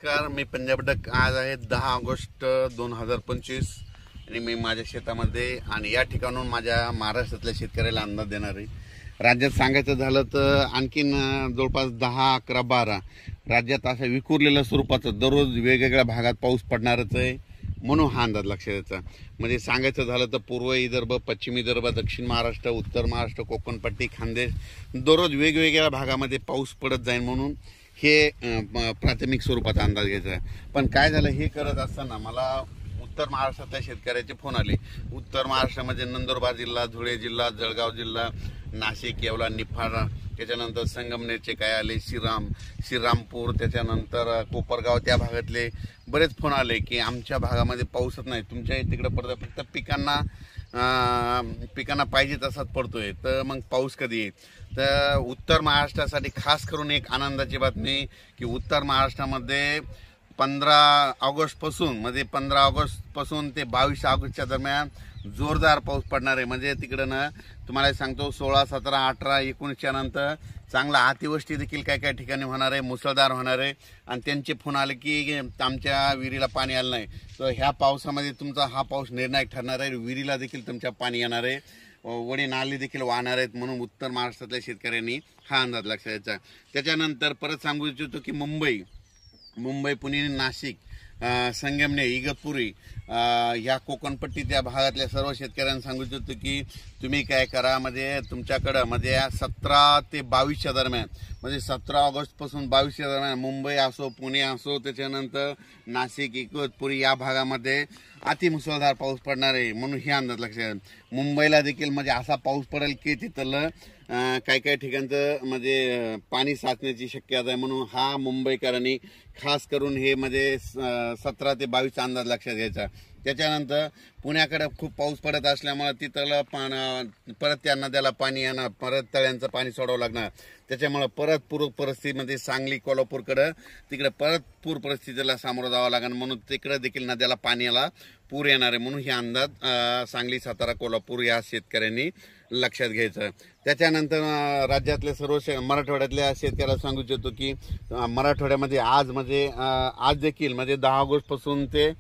नमस्कार, मी पंजाब डक. आज आहे 10 ऑगस्ट 2025 आणि मी माझ्या शेतामध्ये आणि या ठिकाणून माझ्या महाराष्ट्रातल्या शेतकऱ्याला अंदाज देणार आहे. राज्यात सांगायचं झालं तर आणखीन जवळपास 10, 11, 12 राज्यात असं विखुरलेल्या स्वरूपाचं दररोज वेगवेगळ्या भागात पाऊस पडणारच आहे, म्हणून हा अंदाज लक्षात यायचा. म्हणजे सांगायचं झालं तर पूर्व विदर्भ, पश्चिम विदर्भ, दक्षिण महाराष्ट्र, उत्तर महाराष्ट्र, कोकणपट्टी, खानदेश दररोज वेगवेगळ्या भागामध्ये पाऊस पडत जाईल म्हणून हे प्राथमिक स्वरूपाचा अंदाज घ्यायचा आहे. पण काय झालं, हे करत असताना मला उत्तर महाराष्ट्रातल्या शेतकऱ्याचे फोन आले. उत्तर महाराष्ट्रामध्ये नंदुरबार जिल्हा, धुळे जिल्हा, जळगाव जिल्हा, नाशिक, येवला, निफाड, त्याच्यानंतर संगमनेरचे काय आले, श्रीरामपूर, त्याच्यानंतर कोपरगाव, त्या भागातले बरेच फोन आले की आमच्या भागामध्ये पाऊसच नाही, तुमच्या तिकडे पडतोय, फक्त पिकांना पाहिजे तसाच पडतोय, तर मग पाऊस कधी येईल. तर उत्तर महाराष्ट्रासाठी खास करून एक आनंदाची बातमी की उत्तर महाराष्ट्रामध्ये 15 ऑगस्ट पासून ते 22 ऑगस्टच्या दरम्यान जोरदार पाऊस पडणार आहे. म्हणजे तिकडं ना तुम्हाला सांगतो 16, 17, 18, 19च्या नंतर चांगला अतिवृष्टी देखील काय काय ठिकाणी होणार आहे, मुसळधार होणार आहे. आणि त्यांचे फोन आले की आमच्या विहिरीला पाणी आलं नाही, तर ह्या पावसामध्ये तुमचा हा पाऊस निर्णायक ठरणार आहे, विहिरीला देखील तुमच्या पाणी येणार आहे, वडी नाली देखील वाहणार आहेत. म्हणून उत्तर महाराष्ट्रातल्या शेतकऱ्यांनी हा अंदाज लक्षात घ्यायचा. त्याच्यानंतर परत सांगू इच्छितो की मुंबई, पुणे, नाशिक, संगमनेर, इगतपुरी ह्या कोकणपट्टी त्या भागातल्या सर्व शेतकऱ्यांना सांगू इच्छितो की तुम्ही काय करा, म्हणजे तुमच्याकडं म्हणजे 17 ते 22च्या दरम्यान, म्हणजे 17 ऑगस्टपासून 22च्या दरम्यान मुंबई असो, पुणे असो, त्याच्यानंतर नाशिक, इगतपुरी या भागामध्ये अतिमुसळधार पाऊस पडणार आहे. म्हणून हे अंदाज लक्षात. मुंबईला देखील म्हणजे असा पाऊस पडेल की तिथलं काही काही ठिकाणचं म्हणजे पाणी साचण्याची शक्यता आहे. म्हणून हा मुंबईकरांनी खास करून हे म्हणजे 17 ते 22 अंदाज लक्षात घ्यायचा. त्याच्यानंतर पुण्याकडे खूप पाऊस पडत असल्यामुळे तिथलं परत त्या नद्याला पाणी येणार, परत तळ्यांचं पाणी सोडावं लागणार. त्याच्यामुळे परत पूर परिस्थितीमध्ये सांगली, कोल्हापूरकडं तिकडे परत पूर परिस्थितीला सामोरं जावं लागणार. म्हणून तिकडे देखील नद्याला पाण्याला पूर येणार आहे. म्हणून हे अंदाज सांगली, सातारा, कोल्हापूर या शेतकऱ्यांनी लक्षात घ्यायचं. त्याच्यानंतर राज्यातले सर्व मराठवाड्यातल्या शेतकऱ्याला सांगू इच्छितो की मराठवाड्यामध्ये आज देखील म्हणजे 10 ऑगस्टपासून ते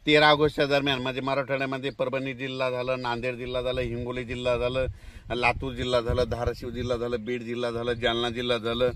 13 ऑगस्टच्या दरम्यान म्हणजे मराठवाड्यामध्ये परभणी जिल्हा झालं, नांदेड जिल्हा झालं, हिंगोली जिल्हा झालं, लातूर जिल्हा झालं, धाराशिव जिल्हा झालं, बीड जिल्हा झालं, जालना जिल्हा झालं,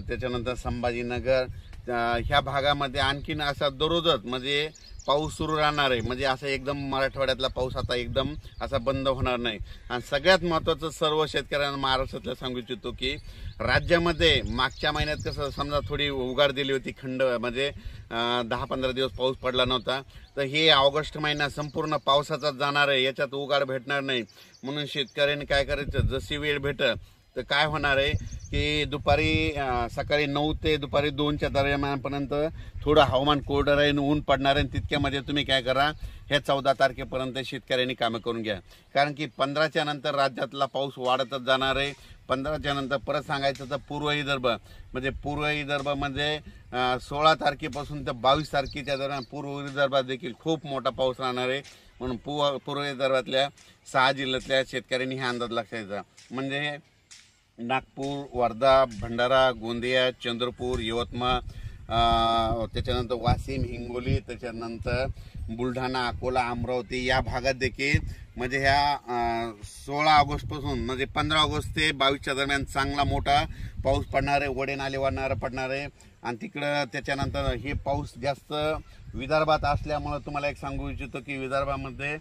त्याच्यानंतर संभाजीनगर ह्या भागामध्ये आणखीन असा दररोजच म्हणजे पाऊस सुरू राहणार आहे. म्हणजे असं एकदम मराठवाड्यातला पाऊस आता एकदम असा बंद होणार नाही. आणि सगळ्यात महत्त्वाचं सर्व शेतकऱ्यांना महाराष्ट्रातल्या सांगू इच्छितो की राज्यामध्ये मागच्या महिन्यात कसं समजा थोडी उघाड दिली होती, खंड म्हणजे 10-15 दिवस पाऊस पडला नव्हता, तर हे ऑगस्ट महिना संपूर्ण पावसाचाच जाणार आहे, याच्यात उघाड भेटणार नाही. म्हणून शेतकऱ्यांनी काय करायचं, जशी वेळ भेटत तर काय होणार आहे की सकाळी 9 ते दुपारी 2च्या दरम्यानपर्यंत थोडं हवामान कोरडं राहील, ऊन पडणार आहे. तितक्यामध्ये तुम्ही काय करा, ह्या 14 तारखेपर्यंत शेतकऱ्यांनी कामं करून घ्या. कारण की 15च्या नंतर राज्यातला पाऊस वाढतच जाणार आहे. 15च्या नंतर परत सांगायचं तर पूर्व विदर्भामध्ये 16 तारखेपासून तर 22 तारखेच्या दरम्यान पूर्व विदर्भात देखील खूप मोठा पाऊस राहणार आहे. म्हणून पूर्व विदर्भातल्या 6 जिल्ह्यातल्या शेतकऱ्यांनी हा अंदाज लक्षात घ्यायचा. म्हणजे नागपूर, वर्धा, भंडारा, गोंदिया, चंद्रपूर, यवतमाळ, त्याच्यानंतर वाशिम, हिंगोली, त्याच्यानंतर बुलढाणा, अकोला, अमरावती या भागात देखील म्हणजे ह्या 16 ऑगस्टपासून म्हणजे 15 ऑगस्ट ते 22च्या दरम्यान चांगला मोठा पाऊस पडणार आहे, वडे नाले वाढणारा पडणार आहे. आणि तिकडं त्याच्यानंतर हे पाऊस जास्त विदर्भात असल्यामुळं तुम्हाला एक सांगू इच्छितो की विदर्भामध्ये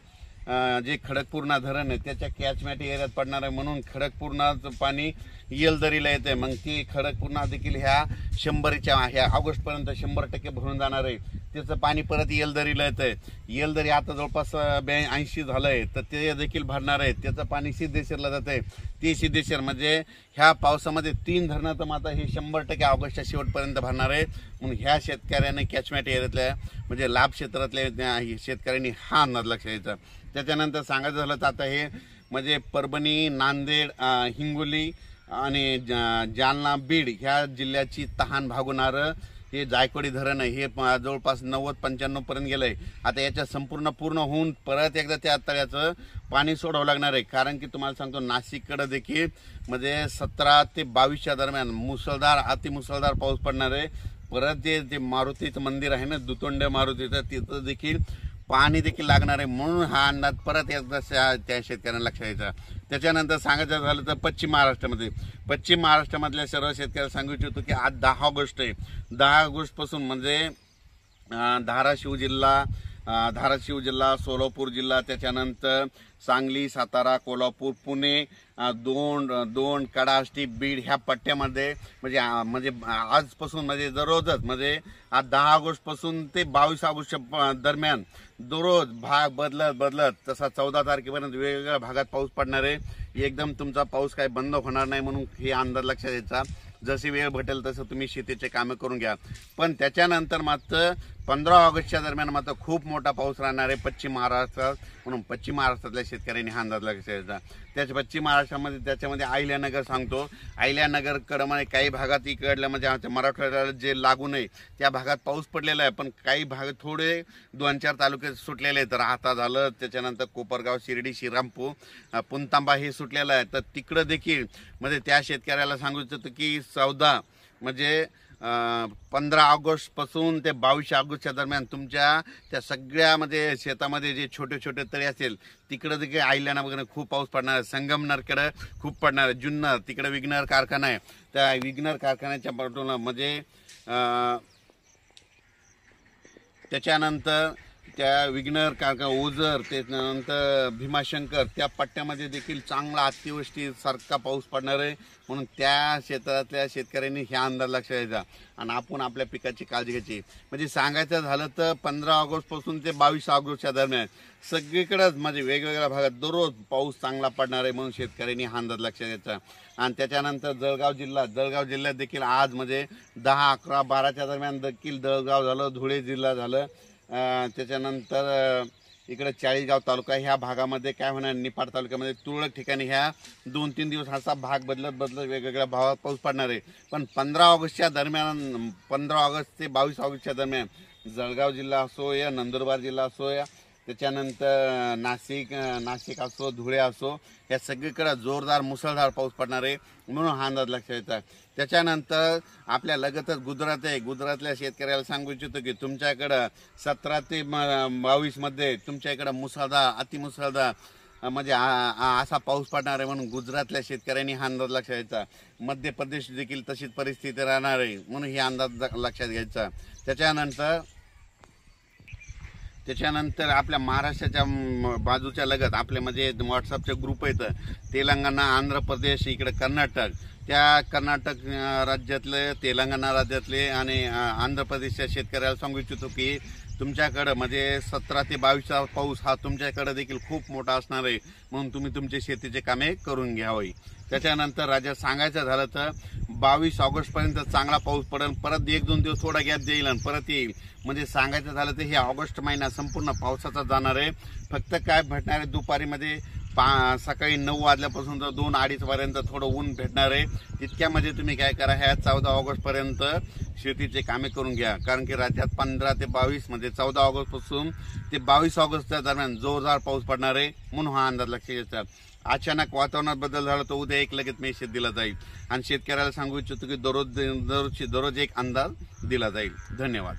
जे खडकपूर्णा धरण आहे त्याच्या कॅचमेंट एरियात पडणार आहे. म्हणून खडकपूर्णाचं पाणी येलदरीला येते. मग ती खडकपूर्णा देखील ह्या 100च्या ऑगस्टपर्यंत 100% भरून जाणार आहे. त्याचं पाणी परत येलदरीला येतंय. येलदरी आता जवळपास 82 झालंय, तर ते देखील भरणार आहे. त्याचं पाणी सिद्धेश्वरला जातंय. ती सिद्धेश्वर म्हणजे ह्या पावसामध्ये 3 धरणं तर मात्र हे 100% ऑगस्टच्या शेवटपर्यंत भरणार आहे. म्हणून ह्या शेतकऱ्यांनी कॅचमेंट एरियातल्या म्हणजे लाभ क्षेत्रातल्या शेतकऱ्यांनी हा अंदाज लक्षात घ्यायचा. त्याच्यानंतर सांगायचं झालं तर आता हे म्हणजे परभणी, नांदेड, हिंगोली आणि जालना, बीड ह्या जिल्ह्याची तहान भागवणारं हे जायकवाडी धरण आहे. हे जवळपास 90-95 पर्यंत गेलंय. आता याच्या पूर्ण होऊन परत एकदा त्या तळ्याचं पाणी सोडावं लागणार आहे. कारण की तुम्हाला सांगतो नाशिककडे देखील म्हणजे 17 ते 22च्या दरम्यान मुसळधार अतिमुसळधार पाऊस पडणार आहे. परत ते मारुतीचं मंदिर आहे ना, दुतोंड मारुतीचं, तिथं देखील पाणी देखील लागणार आहे, म्हणून हा अंदाज परत एकदा त्या शेतकऱ्यांना लक्षात यायचा. त्याच्यानंतर सांगायचं झालं तर पश्चिम महाराष्ट्रामधल्या सर्व शेतकऱ्यांना सांगू इच्छितो की आज 10 ऑगस्ट आहे. 10 ऑगस्ट पासून म्हणजे धाराशिव जिल्हा, सोलापूर जिल्हा, त्याच्यानंतर सांगली, सातारा, कोल्हापूर, पुणे, दोन, कडाष्टी, बीड ह्या पट्ट्यामध्ये म्हणजे आजपासून म्हणजे दररोजच म्हणजे आज 10 ऑगस्ट पासून ते 22 ऑगस्ट दरम्यान दररोज भाग बदलत तसा 14 तारखेपर्यंत वेगवेगळ्या भागात पाऊस पडणार आहे. एकदम तुमचा पाऊस काही बंद होणार नाही, म्हणून हे अंदाज लक्षात द्यायचा. जशी वेळ भेटेल तसं तुम्ही शेतीचे कामं करून घ्या. पण त्याच्यानंतर मात्र 15 ऑगस्टच्या दरम्यान मात्र खूप मोठा पाऊस राहणार आहे पश्चिम महाराष्ट्रात, म्हणून पश्चिम महाराष्ट्रातल्या शेतकऱ्यांनी हा अंदाज लक्षात द्यायचा. त्याच्या पश्चिम महाराष्ट्रामध्ये त्याच्यामध्ये अहिल्यानगर सांगतो. अहिल्यानगरकडे म्हणजे काही भागात इकडल्या म्हणजे आमच्या मराठवाड्याला जे लागू नये त्या भागात पाऊस पडलेला आहे, पण काही भाग थोडे 2-4 तालुके सुटलेले आहेत. राहता झालं, त्याच्यानंतर कोपरगाव, शिर्डी, श्रीरामपूर, पुणतांबा हे सुटलेलं आहे. तर तिकडं देखील म्हणजे त्या शेतकऱ्याला सांगू इच्छितो की 14 म्हणजे 15 ऑगस्ट पासून ते 22 ऑगस्टच्या दरम्यान तुमच्या त्या सगळ्यामध्ये शेतामध्ये जे छोटे तळी असेल तिकडे देखील अहिल्यानगर खूप पाऊस पडणार आहे. संगमनेरकडे खूप पडणार आहे. जुन्नर तिकडे विघ्नर कारखाना आहे, त्या विघ्नर कारखान्याच्या बाजूला म्हणजे त्याच्यानंतर त्या विघ्नर कारखाना, ओझर, त्याच्यानंतर भीमाशंकर त्या पट्ट्यामध्ये देखील चांगला अतिवृष्टी सारखा पाऊस पडणार आहे, म्हणून त्या क्षेत्रातल्या शेतकऱ्यांनी ह्या अंदाज लक्षात द्यायचा आणि आपण आपल्या पिकाची काळजी घ्यायची. म्हणजे सांगायचं झालं तर 15 ऑगस्ट पासून ते 22 ऑगस्टच्या दरम्यान सगळीकडेच म्हणजे वेगवेगळ्या भागात दररोज पाऊस चांगला पडणार आहे, म्हणून शेतकऱ्यांनी हा अंदाज लक्षात द्यायचा. आणि त्याच्यानंतर जळगाव जिल्ह्यात देखील आज म्हणजे 10, 11, 12च्या दरम्यान देखील जळगाव झालं, धुळे जिल्हा झालं, त्याच्यानंतर इकडे चाळीसगाव तालुका ह्या भागामध्ये काय होणार, निफाड तालुक्यामध्ये तुरळक ठिकाणी ह्या 2-3 दिवस असा भाग बदलत वेगवेगळ्या भागात पाऊस पडणार आहे. पण 15 ऑगस्टच्या दरम्यान 15 ऑगस्ट ते 22 ऑगस्टच्या दरम्यान जळगाव जिल्हा असो या नंदुरबार जिल्हा असो या त्याच्यानंतर नाशिक असो, धुळे असो, या सगळीकडे जोरदार मुसळधार पाऊस पडणार आहे, म्हणून हा अंदाज लक्षात येतात. त्याच्यानंतर आपल्या लगतच गुजरात आहे. गुजरातल्या शेतकऱ्याला सांगू इच्छितो की तुमच्याकडं 17 ते 22 मध्ये तुमच्याकडे मुसळधार, अतिमुसळधार म्हणजे असा पाऊस पडणार आहे, म्हणून गुजरातल्या शेतकऱ्यांनी हा अंदाज लक्षात घ्यायचा. मध्य प्रदेश देखील तशीच परिस्थिती राहणार आहे, म्हणून हे अंदाज लक्षात घ्यायचा. त्याच्यानंतर आपल्या महाराष्ट्राच्या बाजूच्या लगत आपले म्हणजे व्हॉट्सअपचे ग्रुप आहेत, तेलंगणा, आंध्र प्रदेश, इकडे कर्नाटक, त्या कर्नाटक राज्यातले, तेलंगणा राज्यातले आणि आंध्र प्रदेशच्या शेतकऱ्याला सांगू इच्छितो की तुमच्याकडं म्हणजे 17 ते 22चा पाऊस हा तुमच्याकडे देखील खूप मोठा असणार आहे, म्हणून तुम्ही तुमचे शेतीचे कामे करून घ्यावी. त्याच्यानंतर राज्यात सांगायचं झालं तर 22 ऑगस्टपर्यंत चांगला पाऊस पडेल, परत 1-2 दिवस थोडा गॅप देईल आणि परत येईल. म्हणजे सांगायचं झालं तर हे ऑगस्ट महिना संपूर्ण पावसाचा जाणार आहे. फक्त काय भेटणार आहे दुपारीमध्ये सकाळी 9 वाजल्यापासून तर 2-2:30 पर्यंत थोडं ऊन भेटणार आहे. तितक्यामध्ये तुम्ही काय करा, ह्या 14 ऑगस्टपर्यंत शेतीचे कामे करून घ्या, कारण की राज्यात 15 ते 22 म्हणजे 14 ऑगस्ट पासून ते 22 ऑगस्टच्या दरम्यान जोरदार पाऊस पडणार आहे, म्हणून हा अंदाज लक्षात घ्यायचा. अचानक वातावरणात बदल झाला तर उद्या एक लगेच मेसेज दिला जाईल आणि शेतकऱ्याला सांगू इच्छितो की दररोज एक अंदाज दिला जाईल. धन्यवाद.